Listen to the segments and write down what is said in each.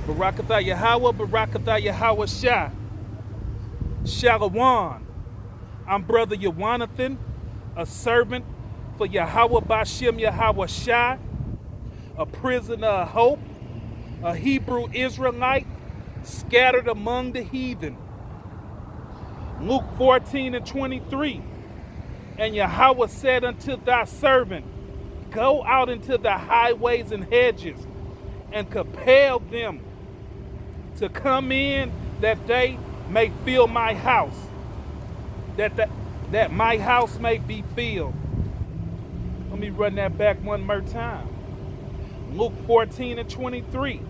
Barakatha Yahweh, Barakatha Yahweh Shah. Shalom. I'm Brother Yawanathan, a servant for Yahweh Bashem Yahweh Shah, a prisoner of hope, a Hebrew Israelite scattered among the heathen. Luke 14:23. And Yahweh said unto thy servant, go out into the highways and hedges and compel them to come in, that they may fill my house, that my house may be filled. Let me run that back one more time. Luke 14:23.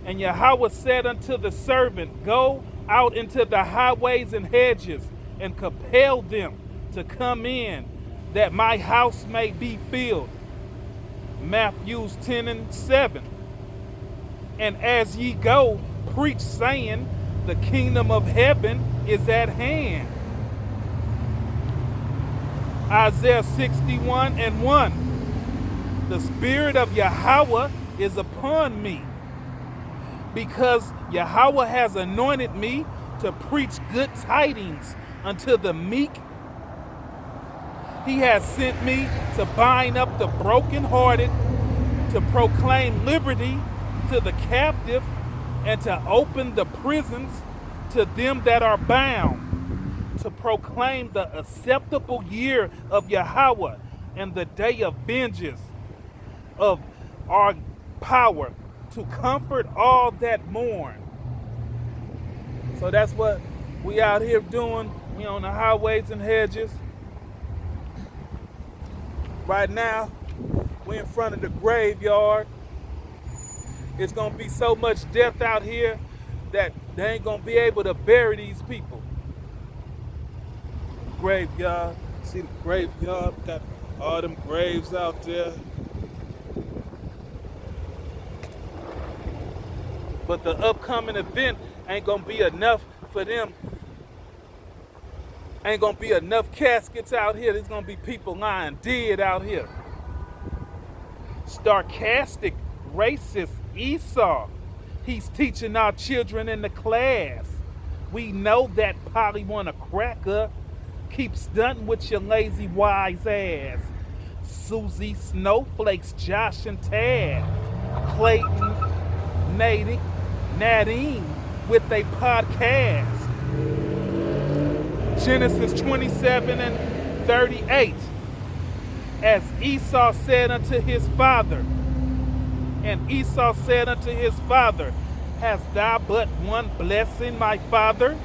And Yahweh said unto the servant, go out into the highways and hedges and compel them to come in, that my house may be filled. Matthew 10:7. And as ye go, preach, saying, the kingdom of heaven is at hand. Isaiah 61:1. The Spirit of Yahweh is upon me, because Yahweh has anointed me to preach good tidings unto the meek. He has sent me to bind up the brokenhearted, to proclaim liberty to the captive, and to open the prisons to them that are bound, to proclaim the acceptable year of Yahweh and the day of vengeance of our power, to comfort all that mourn. So that's what we out here doing. We on the highways and hedges. Right now, we in front of the graveyard. It's gonna be so much death out here that they ain't gonna be able to bury these people. Graveyard, see the graveyard, got all them graves out there. But the upcoming event ain't gonna be enough for them. Ain't gonna be enough caskets out here. There's gonna be people lying dead out here. Sarcastic, racist Esau. He's teaching our children in the class. We know that Polly wanna cracker. Keep stunting with your lazy wise ass. Susie, Snowflakes, Josh and Tad. Clayton, Nadine with a podcast. Genesis 27:38. As Esau said unto his father, and Esau said unto his father, hast thou but one blessing, my father?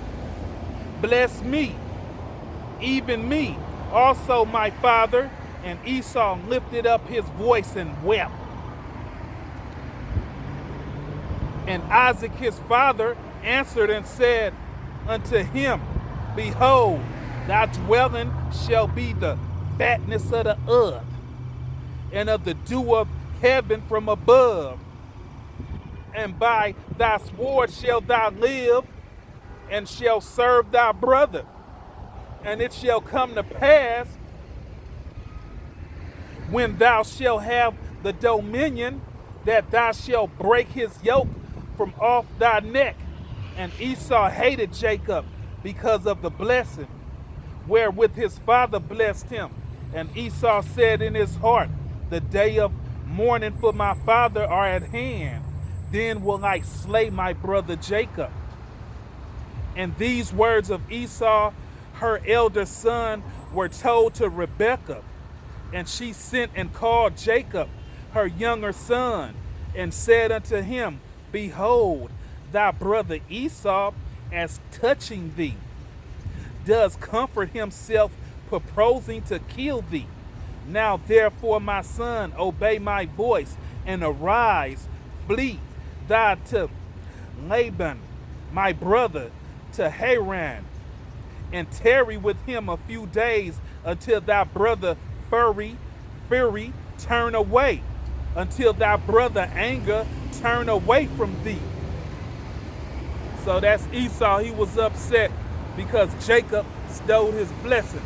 Bless me, even me, also my father. And Esau lifted up his voice and wept. And Isaac his father answered and said unto him, behold, thy dwelling shall be the fatness of the earth, and of the dew of heaven from above. And by thy sword shalt thou live, and shall serve thy brother. And it shall come to pass, when thou shalt have the dominion, that thou shalt break his yoke from off thy neck. And Esau hated Jacob because of the blessing wherewith his father blessed him. And Esau said in his heart, the day of mourning for my father are at hand. Then will I slay my brother Jacob. And these words of Esau, her elder son, were told to Rebekah. And she sent and called Jacob, her younger son, and said unto him, behold, thy brother Esau, as touching thee, does comfort himself, purposing to kill thee. Now therefore, my son, obey my voice, and arise, flee thou to Laban, my brother, to Haran, and tarry with him a few days, until thy brother fury turn away, until thy brother anger turn away from thee. So that's Esau. He was upset because Jacob stole his blessing.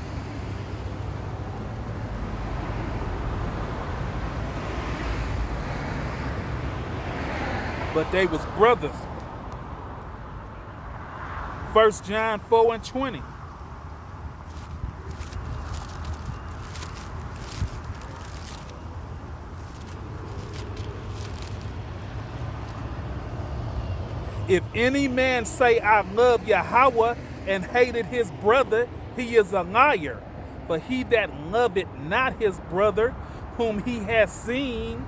but they was brothers. 1 John 4:20. If any man say, I love Yahweh, and hated his brother, he is a liar. For he that loveth not his brother, whom he has seen,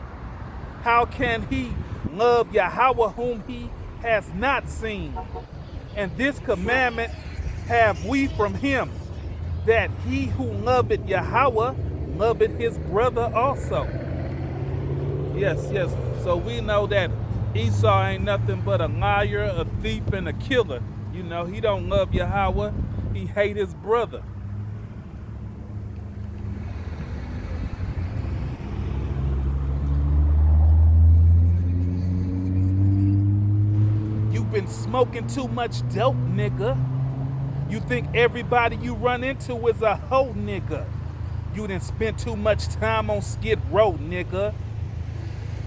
how can he love Yahweh, whom he has not seen? And this commandment have we from him, that he who loveth Yahweh loveth his brother also. Yes. So we know that Esau ain't nothing but a liar, a thief, and a killer. You know, he don't love Yahweh. He hate his brother. You've been smoking too much dope, nigga. You think everybody you run into is a hoe, nigga. You done spent too much time on Skid Row, nigga.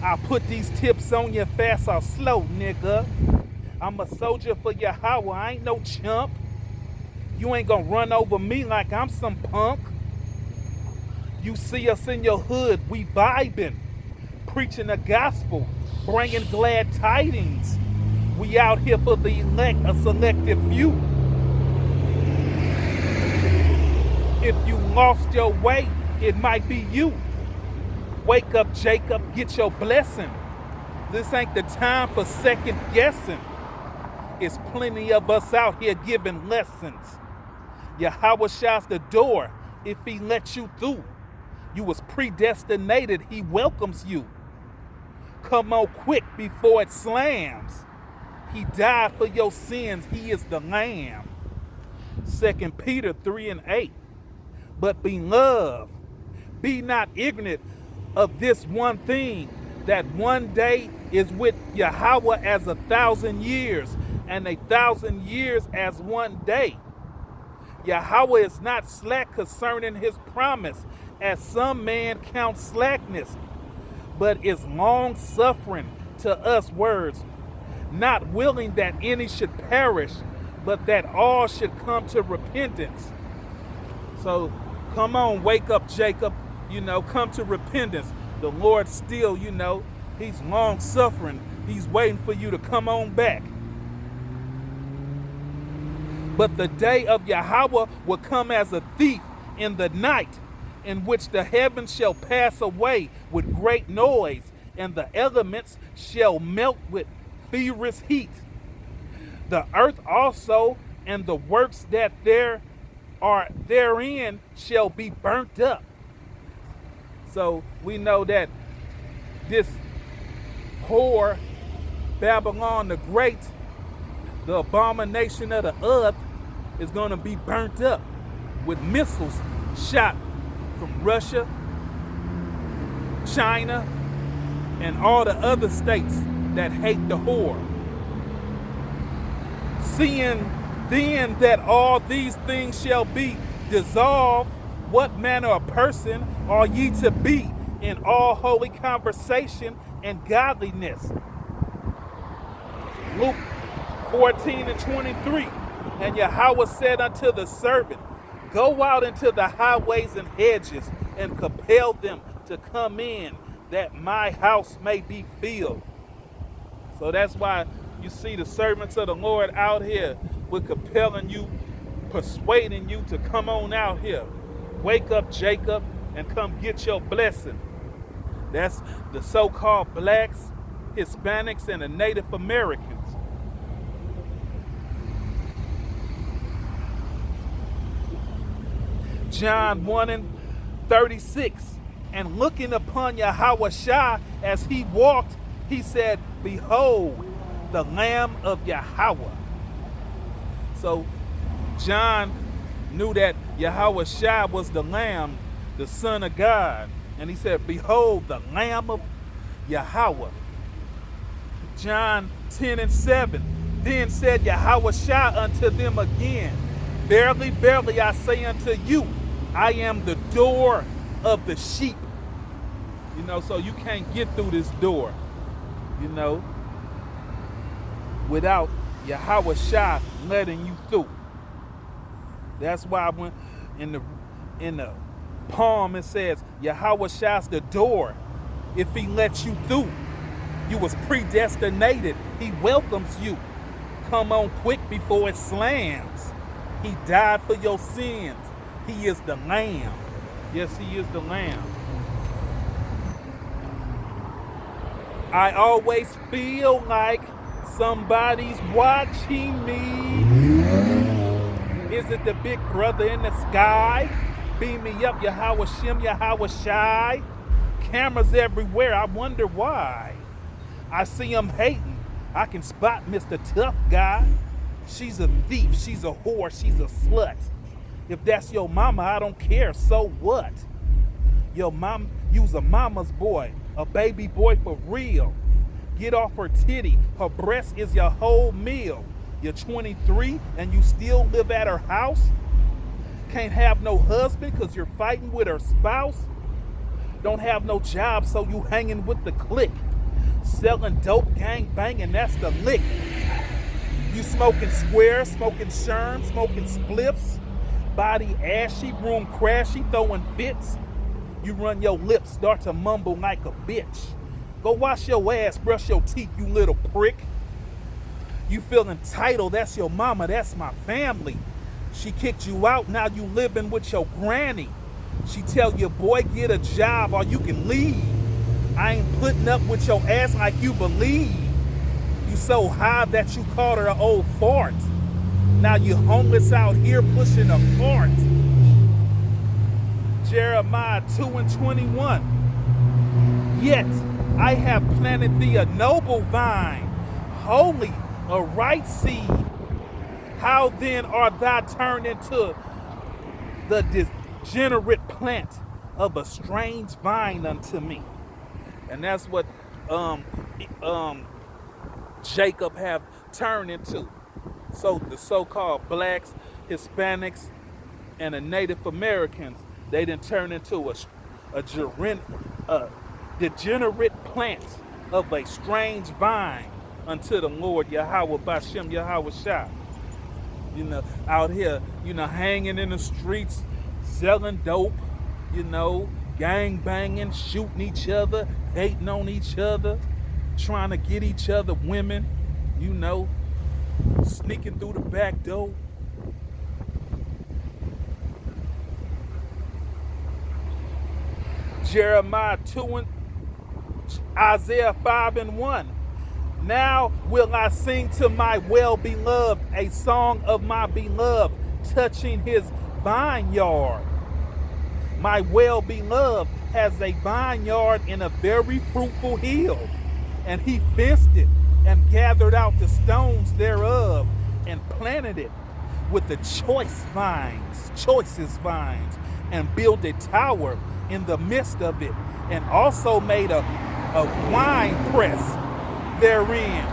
I'll put these tips on you fast or slow, nigga. I'm a soldier for Yahweh, I ain't no chump. You ain't gonna run over me like I'm some punk. You see us in your hood, we vibing, preaching the gospel, bringing glad tidings. We out here for the elect, a selective few. If you lost your way, it might be you. Wake up, Jacob, get your blessing. This ain't the time for second guessing. It's plenty of us out here giving lessons. Yahweh shuts the door if he lets you through. You was predestinated, he welcomes you. Come on quick before it slams. He died for your sins, he is the Lamb. 2 Peter 3:8. But beloved, be not ignorant of this one thing, that one day is with Yahweh as 1,000 years, and 1,000 years as one day. Yahweh is not slack concerning his promise, as some man count slackness, but is long suffering to us words, not willing that any should perish, but that all should come to repentance. So come on, wake up, Jacob. Come to repentance. The Lord still, he's long suffering. He's waiting for you to come on back. But the day of Yahweh will come as a thief in the night, in which the heavens shall pass away with great noise, and the elements shall melt with furious heat. The earth also and the works that there are therein shall be burnt up. So we know that this whore, Babylon the Great, the abomination of the earth, is going to be burnt up with missiles shot from Russia, China, and all the other states that hate the whore. Seeing then that all these things shall be dissolved, what manner of person are ye to be in all holy conversation and godliness? Luke 14:23. And Yahweh said unto the servant, go out into the highways and hedges, and compel them to come in, that my house may be filled. So that's why you see the servants of the Lord out here with compelling you, persuading you to come on out here. Wake up, Jacob, and come get your blessing. That's the so-called blacks, Hispanics, and the Native Americans. John 1:36. And looking upon Yahweh Shai as he walked, he said, behold, the Lamb of Yahweh. So John knew that Yahweh Shai was the Lamb, the Son of God. And he said, behold, the Lamb of Yahweh. John 10:7. Then said Yahweh Shai unto them again, verily, verily, I say unto you, I am the door of the sheep. So you can't get through this door. without Yahweh Shai letting you through. That's why when in the poem it says Yahweh Shai's the door. If he lets you through, you was predestinated. He welcomes you. Come on quick before it slams. He died for your sins. He is the Lamb. Yes, he is the Lamb. I always feel like somebody's watching me. Is it the big brother in the sky? Beam me up, Yahweh Shem, Yahweh Shai. Cameras everywhere, I wonder why. I see him hating. I can spot Mr. Tough Guy. She's a thief, she's a whore, she's a slut. If that's your mama, I don't care, so what? Your mom, you's a mama's boy, a baby boy for real. Get off her titty, her breast is your whole meal. You're 23 and you still live at her house? Can't have no husband cause you're fighting with her spouse? Don't have no job so you hanging with the clique. Selling dope, gang banging, that's the lick. You smoking squares, smoking sherm, smoking spliffs. Body ashy, room crashy, throwing fits. You run your lips, start to mumble like a bitch. Go wash your ass, brush your teeth, you little prick. You feel entitled, that's your mama, that's my family. She kicked you out, now you living with your granny. She tell your boy, get a job or you can leave. I ain't putting up with your ass like you believe. You so high that you called her an old fart. Now you homeless out here pushing a fart. Jeremiah 2:21. Yet I have planted thee a noble vine, holy, a right seed. How then art thou turned into the degenerate plant of a strange vine unto me? And that's what Jacob have turned into. So the so-called blacks, Hispanics, and the Native Americans, they didn't turn into a degenerate plant of a strange vine unto the Lord Yahweh Bashem Yahweh Shai. You know, out here, you know, hanging in the streets, selling dope, you know, gang banging, shooting each other, hating on each other, trying to get each other women, you know, sneaking through the back door. Jeremiah 2 and Isaiah 5:1. Now will I sing to my well-beloved a song of my beloved, touching his vineyard. My well-beloved has a vineyard in a very fruitful hill, and he fenced it and gathered out the stones thereof and planted it with the choicest vines, and built a tower in the midst of it, and also made a wine press therein.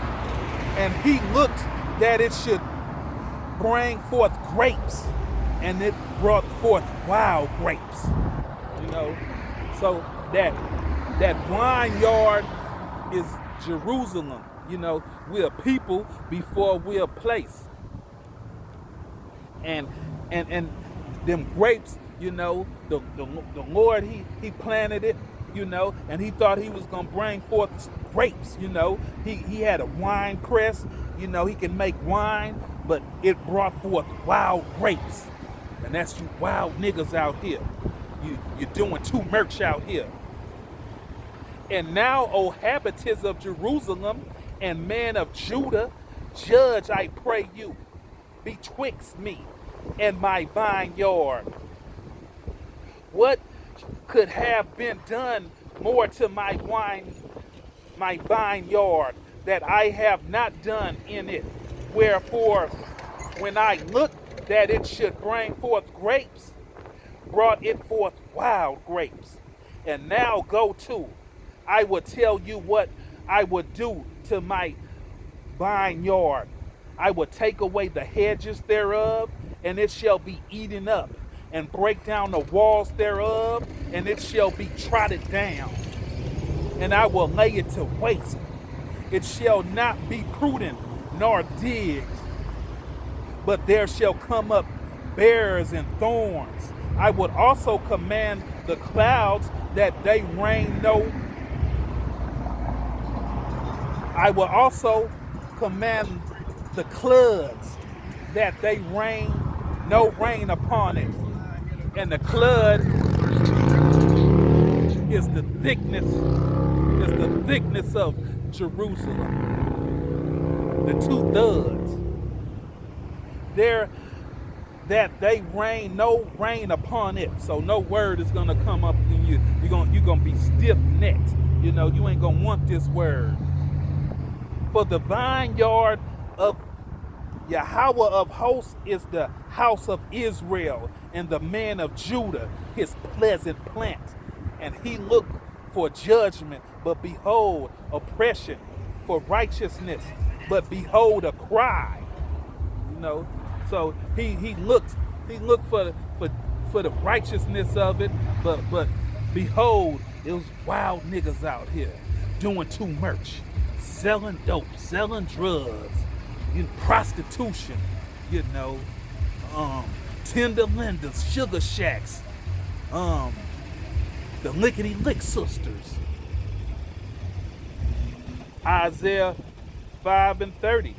And he looked that it should bring forth grapes, and it brought forth wild grapes. You know, so that vineyard is Jerusalem. You know, we're a people before we're a place. And them grapes, you know, the Lord, he planted it, you know, and he thought he was going to bring forth grapes, you know. He had a wine press, you know, he can make wine, but it brought forth wild grapes. And that's you wild niggas out here. You're doing too much out here. And now, O habitants of Jerusalem and men of Judah, judge, I pray you, betwixt me and my vineyard. What could have been done more to my vineyard that I have not done in it? Wherefore, when I looked that it should bring forth grapes, brought it forth wild grapes. And now go to, I will tell you what I would do to my vineyard. I will take away the hedges thereof, and it shall be eaten up, and break down the walls thereof, and it shall be trodden down. And I will lay it to waste. It shall not be prudent, nor digged. But there shall come up bears and thorns. I would also command the clouds that they rain no. I will also command the clouds that they rain no rain upon it. And the cloud is the thickness of Jerusalem. The two thuds. There that they rain no rain upon it. So no word is gonna come up in you. You're gonna be stiff-necked. You know, you ain't gonna want this word. For the vineyard of Yahweh of hosts is the house of Israel, and the man of Judah his pleasant plant. And he looked for judgment, but behold oppression, for righteousness, but behold a cry. You know, so he looked for the righteousness of it, but behold, it was wild niggas out here doing too much, selling dope, selling drugs, prostitution, tender lenders, sugar shacks, the lickety lick sisters. Isaiah 5:30.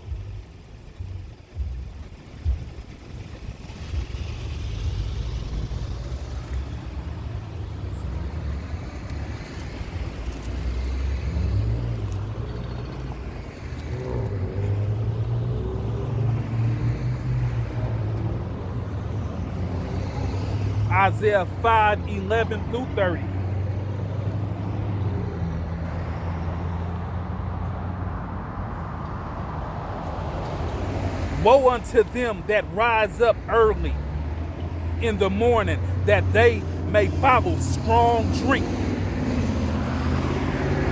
Isaiah 5:11-30. Woe unto them that rise up early in the morning, that they may follow strong drink.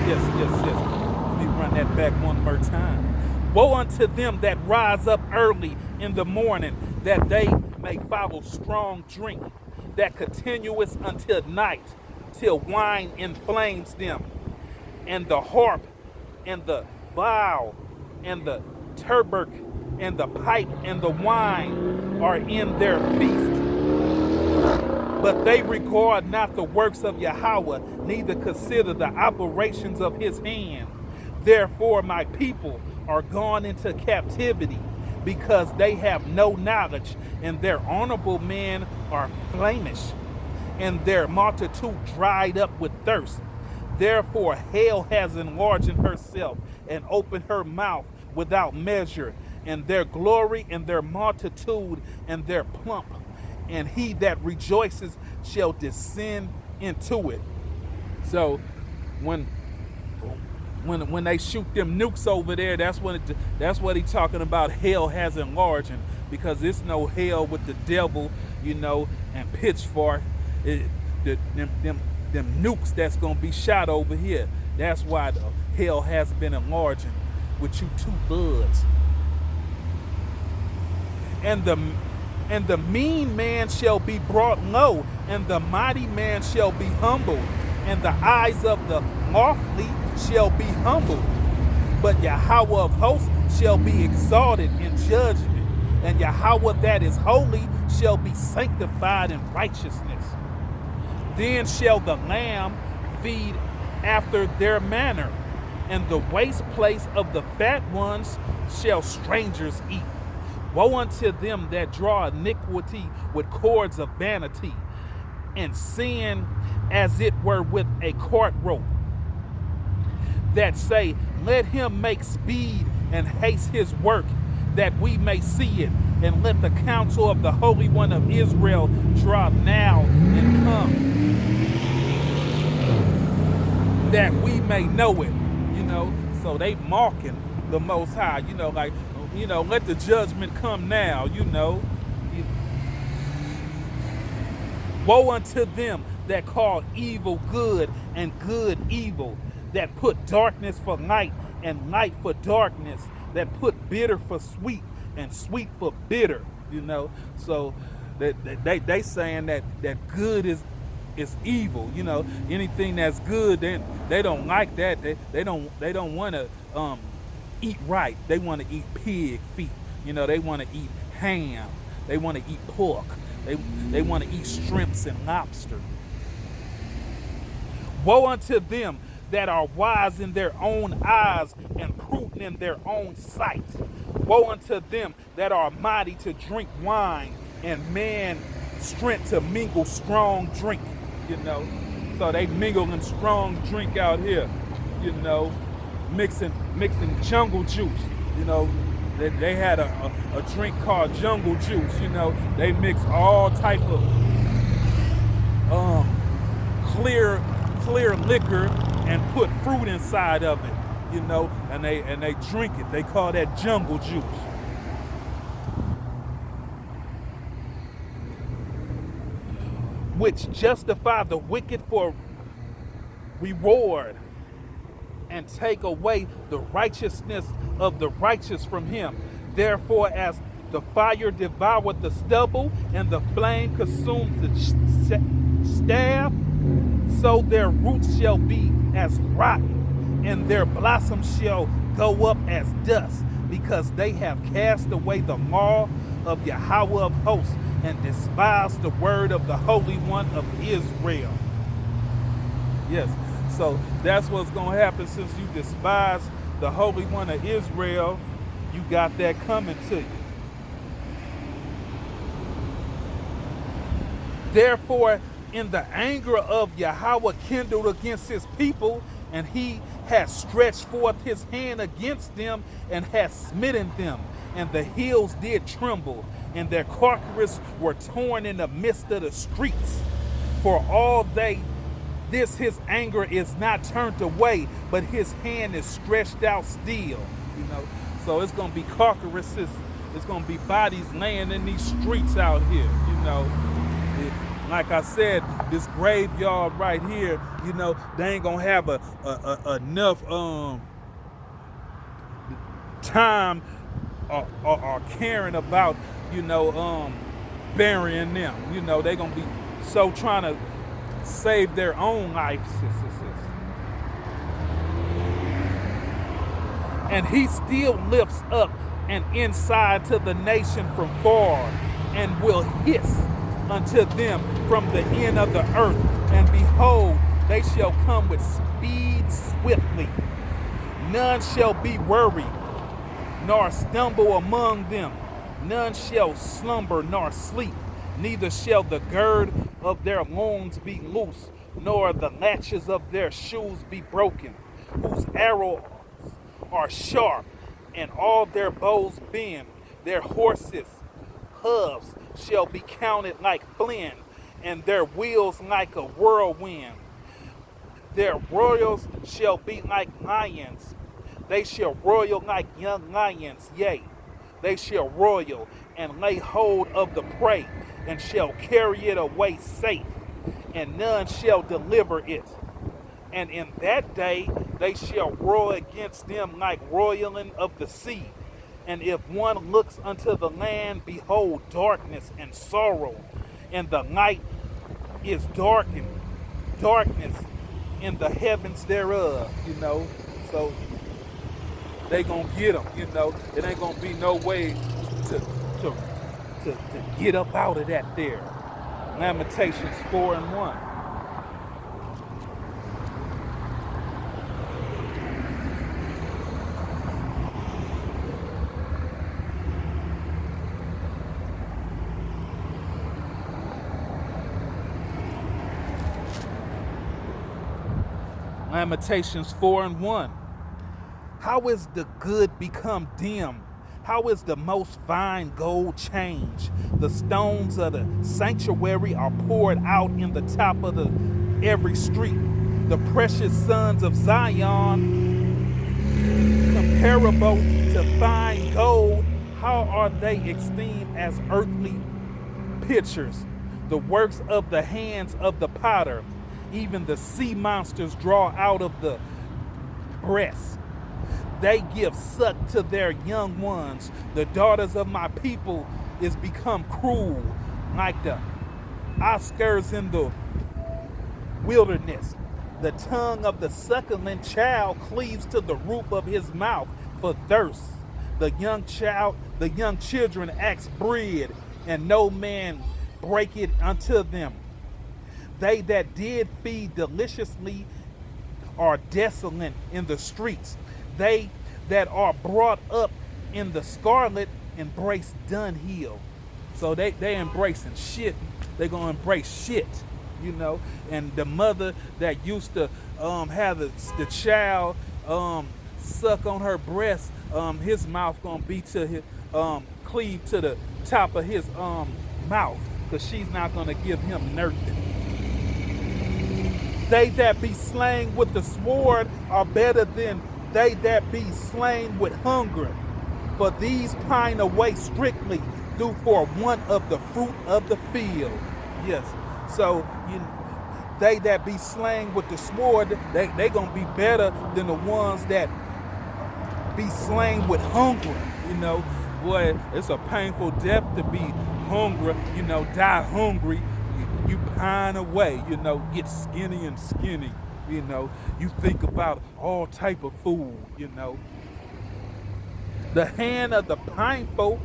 Yes. Let me run that back one more time. Woe unto them that rise up early in the morning, that they may follow strong drink, that continuous until night, till wine inflames them, and the harp, and the viol, and the turbot, and the pipe, and the wine are in their feast. But they regard not the works of Yahweh, neither consider the operations of his hand. Therefore my people are gone into captivity, because they have no knowledge, and their honorable men are flamish, and their multitude dried up with thirst. Therefore hell has enlarged herself, and opened her mouth without measure, and their glory, and their multitude, and their plump, and he that rejoices shall descend into it. So when they shoot them nukes over there, that's what he's talking about. Hell has enlarged, because it's no hell with the devil, and pitchfork. Them nukes that's gonna be shot over here. That's why the hell has been enlarging with you two thugs. And the mean man shall be brought low, and the mighty man shall be humbled, and the eyes of the lofty shall be humbled. But Yahweh of hosts shall be exalted in judgment, and Yahweh that is holy shall be sanctified in righteousness. Then shall the lamb feed after their manner, and the waste place of the fat ones shall strangers eat. Woe unto them that draw iniquity with cords of vanity, and sin as it were with a cart rope, that say, let him make speed and haste his work, that we may see it, and let the counsel of the Holy One of Israel draw now and come, that we may know it. So they mocking the Most High, let the judgment come now, Woe unto them that call evil good and good evil, that put darkness for light and light for darkness, that put bitter for sweet and sweet for bitter, So they saying that good is evil, Anything that's good, they don't like that. They don't want to eat right. They want to eat pig feet. They want to eat ham. They want to eat pork. They want to eat shrimps and lobster. Woe unto them that are wise in their own eyes and prudent in their own sight. Woe unto them that are mighty to drink wine and man strength to mingle strong drink. So they mingling strong drink out here, mixing jungle juice. They had a drink called jungle juice. They mix all type of clear liquor and put fruit inside of it, and they drink it. They call that jungle juice. Which justify the wicked for reward and take away the righteousness of the righteous from him. Therefore, as the fire devoureth the stubble and the flame consumes the staff, so their roots shall be as rotten, and their blossoms shall go up as dust, because they have cast away the law of Yahweh of hosts and despised the word of the Holy One of Israel. Yes, so that's what's going to happen. Since you despise the Holy One of Israel, you got that coming to you. Therefore, in the anger of Yahweh kindled against his people, and he has stretched forth his hand against them and has smitten them, and the hills did tremble, and their carcasses were torn in the midst of the streets. For all this his anger is not turned away, but his hand is stretched out still. So it's gonna be carcasses, it's gonna be bodies laying in these streets out here. Like I said, this graveyard right here, they ain't gonna have enough time or caring about, burying them. They gonna be so trying to save their own lives. And he still lifts up an inside to the nation from far, and will hiss unto them from the end of the earth. And behold, they shall come with speed swiftly. None shall be worried, nor stumble among them. None shall slumber nor sleep, neither shall the gird of their loins be loose, nor the latches of their shoes be broken, whose arrows are sharp, and all their bows bend. Their horses' hooves shall be counted like flint, and their wheels like a whirlwind. Their royals shall be like lions. They shall royal like young lions, yea, they shall royal and lay hold of the prey, and shall carry it away safe, and none shall deliver it. And in that day they shall roar against them like roiling of the sea. And if one looks unto the land, behold, darkness and sorrow, and the night is darkened, darkness in the heavens thereof, So they gonna get them, It ain't gonna be no way to get up out of that there. Lamentations 4:1. Lamentations 4:1. How is the good become dim? How is the most fine gold changed? The stones of the sanctuary are poured out in the top of every street. The precious sons of Zion, comparable to fine gold, how are they esteemed as earthly pictures? The works of the hands of the potter. Even the sea monsters draw out of the breast. They give suck to their young ones. The daughters of my people is become cruel, like the oscars in the wilderness. The tongue of the suckling child cleaves to the roof of his mouth. for thirst. The young children ask bread, and no man break it unto them. They that did feed deliciously are desolate in the streets. They that are brought up in the scarlet embrace dunghill. So they embracing shit. They gonna embrace shit, you know. And the mother that used to have the child suck on her breast, his mouth gonna be to his cleave to the top of his mouth, because she's not gonna give him nothing. They that be slain with the sword are better than they that be slain with hunger. For these pine away strictly do for one of the fruit of the field. Yes. So they that be slain with the sword, they gonna be better than the ones that be slain with hunger. You know, boy, it's a painful death to be hungry. You know, die hungry. You pine away, you know, get skinny and skinny, you know. You think about all type of food, you know. The hand of the pineful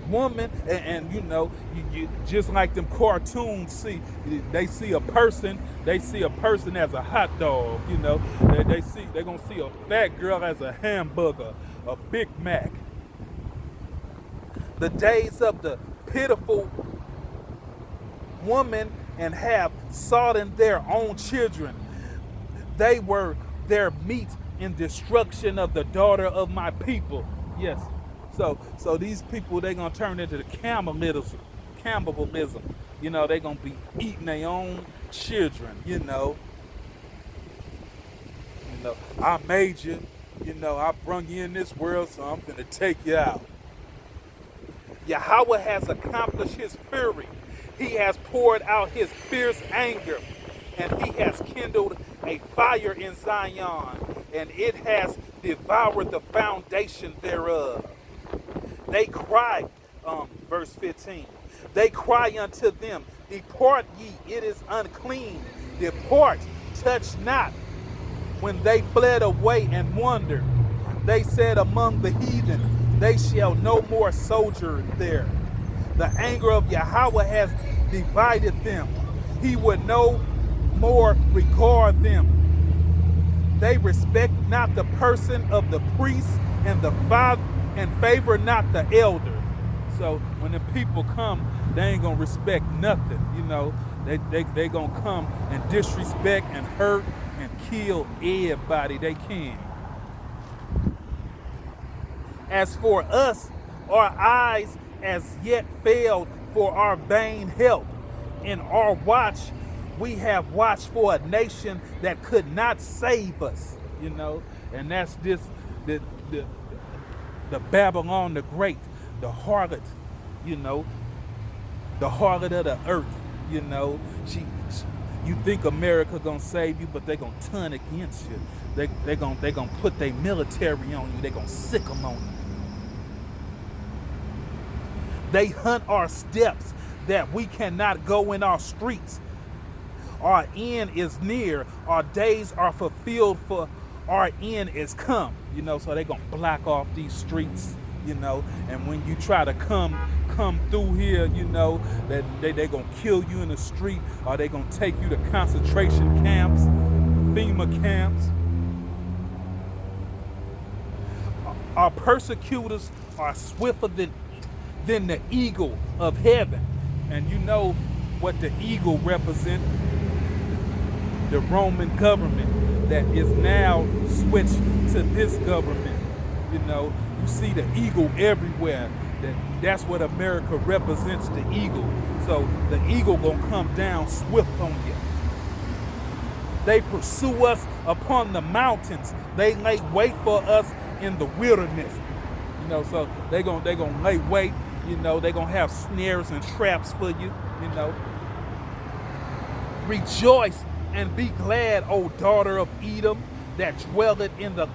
woman, and you know, you just like them cartoons they see a person as a hot dog, you know. They're gonna see a fat girl as a hamburger, a Big Mac. The days of the pitiful woman and have sodden their own children. They were their meat in destruction of the daughter of my people. Yes. So these people, they gonna turn into the cannibalism. You know, they gonna be eating their own children, you know. You know, I made you, you know, I brung you in this world, so I'm gonna take you out. Yahweh has accomplished his fury. He has poured out his fierce anger, and he has kindled a fire in Zion, and it has devoured the foundation thereof. They cry, verse 15, they cry unto them, depart ye, it is unclean. Depart, touch not. When they fled away and wandered, they said among the heathen, they shall no more sojourn there. The anger of Yahweh has divided them. He would no more regard them. They respect not the person of the priest and the father, and favor not the elder. So when the people come, they ain't gonna respect nothing. You know, they gonna come and disrespect and hurt and kill everybody they can. As for us, our eyes as yet failed for our vain help. In our watch, we have watched for a nation that could not save us, you know. And that's the Babylon the Great, the harlot, you know, the harlot of the earth, you know. You think America gonna save you, but they gonna turn against you. They gonna put their military on you. They gonna sick them on you. They hunt our steps that we cannot go in our streets. Our end is near. Our days are fulfilled, for our end is come. You know, so they gonna block off these streets, you know. And when you try to come through here, you know, that they gonna kill you in the street, or they gonna take you to concentration camps, FEMA camps. Our persecutors are swifter than the eagle of heaven. And you know what the eagle represents? The Roman government that is now switched to this government. You know, you see the eagle everywhere. That's what America represents, the eagle. So the eagle gonna come down swift on you. They pursue us upon the mountains. They lay wait for us in the wilderness. You know, so they gonna lay wait. You know, they gonna have snares and traps for you. You know, rejoice and be glad, O daughter of Edom, that dwelleth in the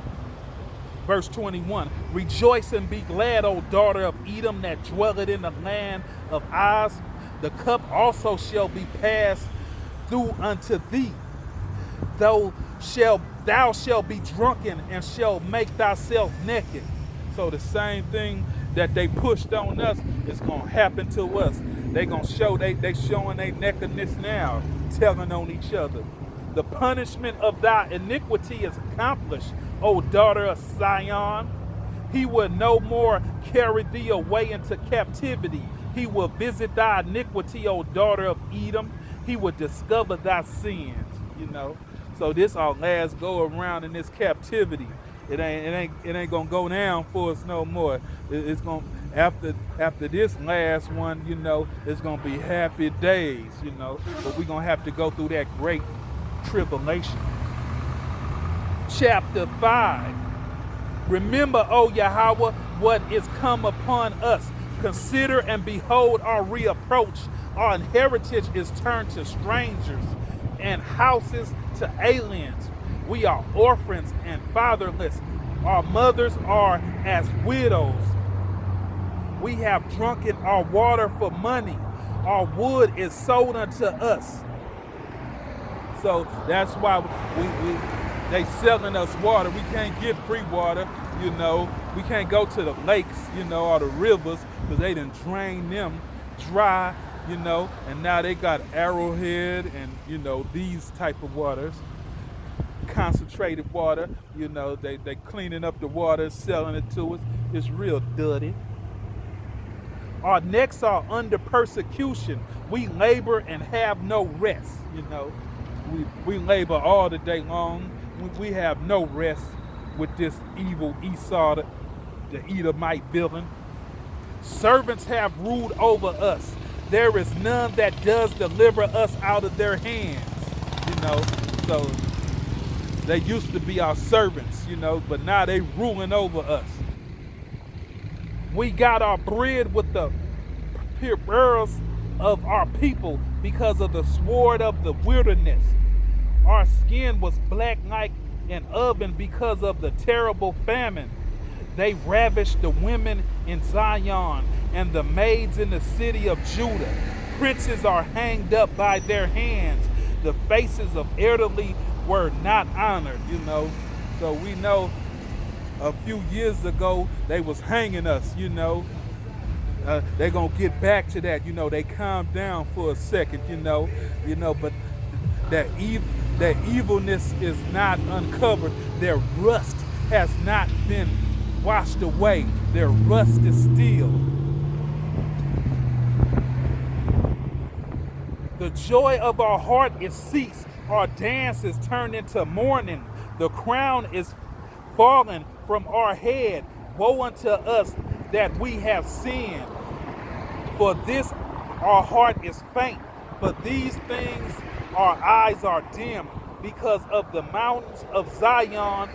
verse 21. Rejoice and be glad, O daughter of Edom, that dwelleth in the land of Oz. The cup also shall be passed through unto thee. Thou shalt be drunken and shalt make thyself naked. So the same thing that they pushed on us is gonna happen to us. They gonna show they showing their nakedness now, telling on each other. The punishment of thy iniquity is accomplished, O daughter of Zion. He will no more carry thee away into captivity. He will visit thy iniquity, O daughter of Edom. He will discover thy sins. So this our last go around in this captivity. It ain't gonna go down for us no more. It's gonna after this last one, it's gonna be happy days. But we're gonna have to go through that great tribulation. Chapter 5. Remember, O Yahweh, what is come upon us. Consider and behold our reapproach. Our inheritance is turned to strangers, and houses to aliens. We are orphans and fatherless. Our mothers are as widows. We have drunken our water for money. Our wood is sold unto us. So that's why they selling us water. We can't get free water, We can't go to the lakes, or the rivers, because they done drain them dry, and now they got Arrowhead and, these type of waters, concentrated water, they cleaning up the water, selling it to us. It's real dirty. Our necks are under persecution. We labor and have no rest, We labor all the day long. We have no rest with this evil Esau, the Edomite villain. Servants have ruled over us. There is none that does deliver us out of their hands. So they used to be our servants, but now they ruling over us. We got our bread with the pearls of our people because of the sword of the wilderness. Our skin was black like an oven because of the terrible famine. They ravished the women in Zion and the maids in the city of Judah. Princes are hanged up by their hands. The faces of elderly were not honored, So we know a few years ago they was hanging us, They're going to get back to that, They calmed down for a second, but that evilness is not uncovered. Their rust has not been washed away. Their rust is still. The joy of our heart is ceased. Our dance is turned into mourning. The crown is fallen from our head. Woe unto us that we have sinned. For this our heart is faint. For these things our eyes are dim. Because of the mountains of Zion